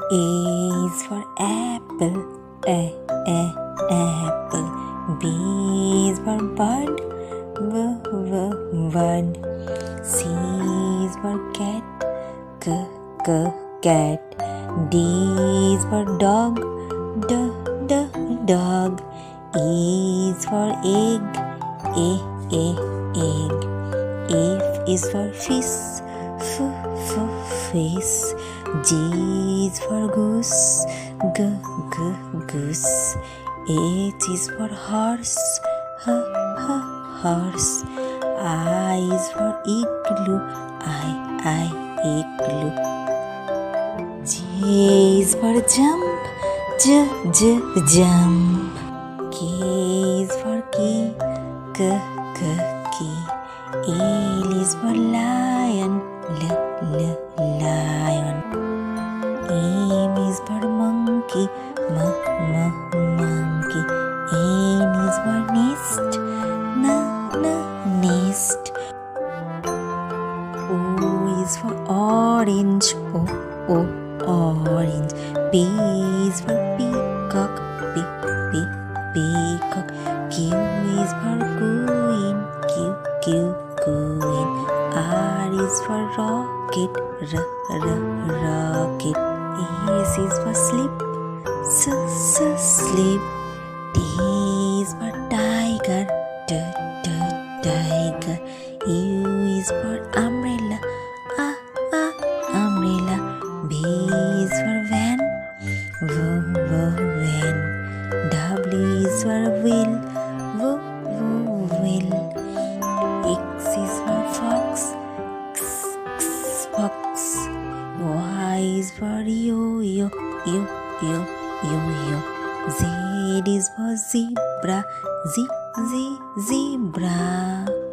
A is for apple, apple. B is for bird, bird. C is for cat, cat. D is for dog, dog. E is for egg, egg. F is for fish, fish. G is for goose, goose. H is for horse, horse. I is for igloo, igloo. J is for jump, jump. K is for key, key. L is for lion, lion. M is for monkey, monkey. N is for nest, nest. O is for orange, orange. P is for peacock, peacock. Q is for queen, queen. R is for rocket, rocket. S is for sleep, sleep. T is for tiger, tiger. U is for umbrella, umbrella. V is for van, van. W is for wheel, wheel. X is for fox, fox. Y is for yo. Z is for zebra, zebra.